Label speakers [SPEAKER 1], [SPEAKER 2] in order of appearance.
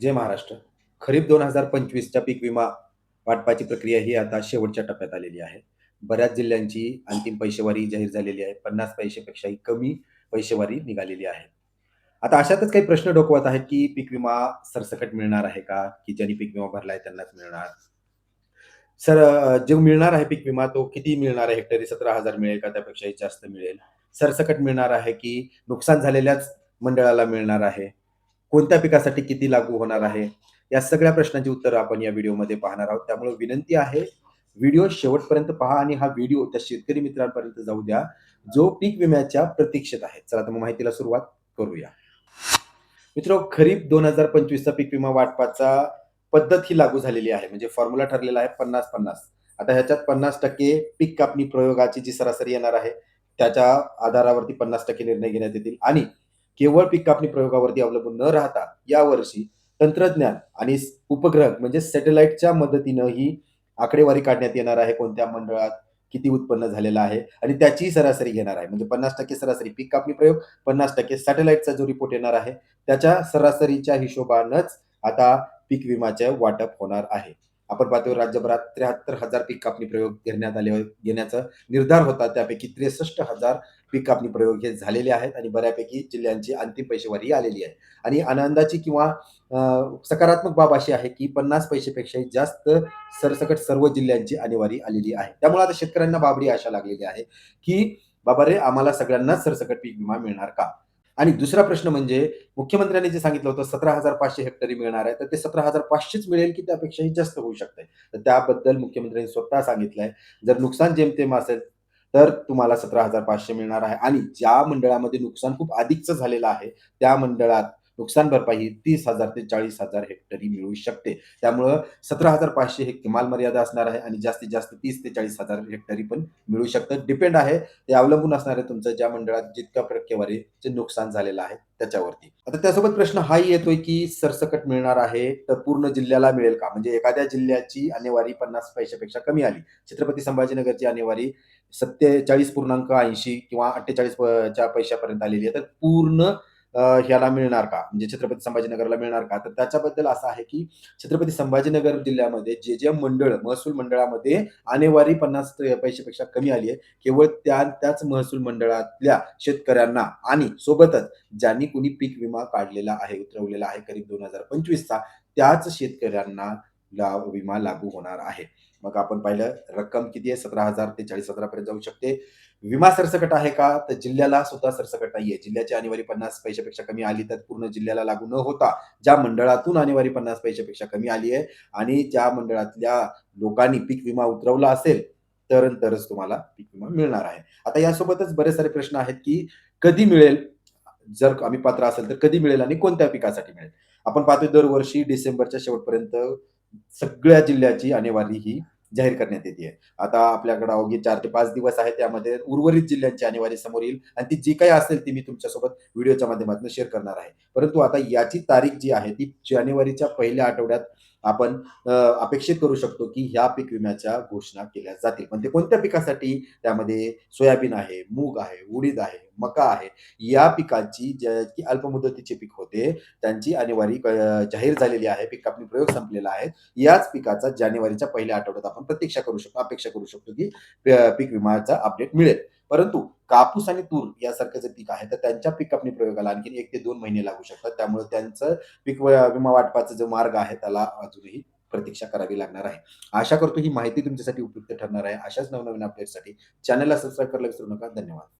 [SPEAKER 1] जय महाराष्ट्र. खरीप 2025च्या पीक विमा वाटपाची प्रक्रिया ही आता शेवटच्या टप्प्यात आलेली आहे. बऱ्याच जिल्ह्यांची अंतिम पैशेवारी जाहीर झालेली आहे. 50 पैशापेक्षाही कमी पैशेवारी निघालेली आहे. आता अशातच काही प्रश्न डोकवत आहेत, की पीक विमा सरसकट मिळणार आहे का? की ज्यांनी पीक विमा भरलाय त्यांनाच मिळणार? जो मिळणार आहे पीक विमा तो किती मिळणार आहे? हेक्टरी 17,000 मिळेल का त्यापेक्षाही जास्त मिळेल? सरसकट मिळणार आहे, की नुकसान झालेल्याच मंडळाला मिळणार आहे? कोणत्या पिकासाठी किती लागू होणार आहे? या सगळ्या प्रश्नांची उत्तरं आपण या व्हिडिओमध्ये पाहणार आहोत. त्यामुळे विनंती आहे, व्हिडिओ शेवटपर्यंत पहा आणि हा व्हिडिओ त्या शेतकरी मित्रांपर्यंत जाऊ द्या, जो पीक विम्याच्या प्रतीक्षेत आहे. चला तर मग माहितीला सुरुवात करूया. मित्रांनो, खरीप 2025चा पीक विमा वाटपाचा पद्धत ही लागू झालेली आहे. म्हणजे फॉर्म्युला ठरलेला आहे 50-50. आता ह्याच्यात 50% पीक कापणी प्रयोगाची जी सरासरी येणार आहे, त्याच्या आधारावरती 50% निर्णय घेण्यात येतील आणि केवळ पीक कापणी प्रयोगावरती अवलंबून न राहता यावर्षी तंत्रज्ञान आणि उपग्रह म्हणजे सॅटेलाईटच्या मदतीनं ही आकडेवारी काढण्यात येणार आहे. कोणत्या मंडळात किती उत्पन्न झालेलं आहे आणि त्याचीही सरासरी घेणार आहे. म्हणजे 50% सरासरी पीक कापणी प्रयोग, 50% सॅटेलाईटचा जो रिपोर्ट येणार आहे, त्याच्या सरासरीच्या हिशोबानंच आता पीक विम्याचे वाटप होणार आहे. आपण पाहतो राज्यभरात 73,000 पीक कापणी प्रयोग घेण्याचा निर्धार होता. त्यापैकी 63,000 पीक कापणी प्रयोग हे झालेले आहेत आणि बऱ्यापैकी जिल्ह्यांची अंतिम पैशेवारी आलेली आहे. आणि आनंदाची किंवा सकारात्मक बाब अशी आहे, की 50 पैशापेक्षाही जास्त सरसकट सर्व जिल्ह्यांची आणेवारी आलेली आहे. त्यामुळे आता शेतकऱ्यांना बाबडी आशा लागलेली आहे, की बाबा रे, आम्हाला सगळ्यांनाच सरसकट पीक विमा मिळणार का? आणि दुसरा प्रश्न म्हणजे मुख्यमंत्र्यांनी जे सांगितलं होतं 17,500 हेक्टरी मिळणार आहे, तर ते 17,500च मिळेल की त्यापेक्षाही जास्त होऊ शकते. तर त्याबद्दल मुख्यमंत्र्यांनी स्वतः सांगितलंय, जर नुकसान जेमतेम असेल, तर तुम्हाला 17,500 मिळणार आहे आणि ज्या मंडळामध्ये नुकसान खूप अधिकचं झालेलं आहे, त्या मंडळात नुकसान भरपाई 30,000 ते 40,000 हेक्टरी मिळू शकते. त्यामुळं 17,500 ही कमाल मर्यादा असणार आहे आणि जास्तीत जास्त 30,000 ते 40,000 हेक्टरी पण मिळू शकतं. डिपेंड आहे, ते अवलंबून असणार आहे तुमचं ज्या मंडळात जितक्या टक्केवारीचे नुकसान झालेलं आहे त्याच्यावरती. आता त्यासोबत प्रश्न हाही येतोय, की सरसकट मिळणार आहे, तर पूर्ण जिल्ह्याला मिळेल का? म्हणजे एखाद्या जिल्ह्याची आणेवारी 50 पैशापेक्षा कमी आली. छत्रपती संभाजीनगरची आणेवारी 47.80 किंवा 48 च्या पैशापर्यंत आलेली आहे. तर पूर्ण ह्याला मिळणार का? म्हणजे छत्रपती संभाजीनगरला मिळणार का? तर त्याच्याबद्दल असं आहे, की छत्रपती संभाजीनगर जिल्ह्यामध्ये जे मंडळ, महसूल मंडळामध्ये आणेवारी 50 पैशापेक्षा कमी आली आहे. केवळ त्याच महसूल मंडळातल्या शेतकऱ्यांना आणि सोबतच ज्यांनी कुणी पीक विमा काढलेला आहे, उतरवलेला आहे खरीप 2025चा, त्याच शेतकऱ्यांना विमा लागू होणार आहे. मग आपण पाहिलं रक्कम किती आहे? 17,000 ते 40,000 पर्यंत जाऊ शकते. विमा सरसकट आहे का? तर जिल्ह्याला सुद्धा सरसकट नाहीये. जिल्ह्याची आणेवारी 50 पैशापेक्षा कमी आली तर पूर्ण जिल्ह्याला लागू न होता, ज्या मंडळातून आणेवारी 50 पैशापेक्षा कमी आली आहे आणि ज्या मंडळातल्या लोकांनी पीक विमा उतरवला असेल, तरच तुम्हाला पीक विमा मिळणार आहे. आता यासोबतच बरेच सारे प्रश्न आहेत, की कधी मिळेल? जर आम्ही पात्र असेल तर कधी मिळेल आणि कोणत्या पिकासाठी मिळेल? आपण पाहतोय दरवर्षी डिसेंबरच्या शेवटपर्यंत सगळ्या जिल्ह्याची आणेवारी ही जाहीर करण्यात येते. आता आपल्याकडे अवघी 4 ते 5 दिवस आहेत. त्यामध्ये उर्वरित जिल्ह्यांची आणेवारी समोर येईल आणि ती जी काही असेल ती मी तुमच्यासोबत व्हिडिओच्या माध्यमातून शेअर करणार आहे. परंतु आता याची तारीख जी आहे ती जानेवारीच्या पहिल्या आठवड्यात आपण अपेक्षित करू शकतो, की ह्या पीक विम्याच्या घोषणा केल्या जातील. पण ते कोणत्या पिकासाठी? त्यामध्ये सोयाबीन आहे, मूग आहे, उडीद आहे, मका आहे. या पिकांची जी अल्पमुदतीचे पीक होते, त्यांची आणेवारी जाहीर झालेली आहे. पीक कापणी प्रयोग संपलेला आहे. याच पिकाचा जानेवारीच्या पहिल्या आठवड्यात आपण प्रतीक्षा करू शकतो, अपेक्षा करू शकतो, की पीक विम्याचा अपडेट मिळेल. परंतु कापूस आणि तूर यासारखं जे पीक आहे, तर त्यांच्या पीक कापणी प्रयोगाला आणखी 1 ते 2 महिने लागू शकतात. त्यामुळे त्यांचं विमा वाटपाचा जो मार्ग आहे, त्याला अजूनही प्रतीक्षा करावी लागणार आहे. आशा करतो ही माहिती तुमच्यासाठी उपयुक्त ठरणार आहे. अशाच नवनवीन अपडेट्ससाठी चॅनलला सबस्क्राईब करायला विसरू नका. धन्यवाद.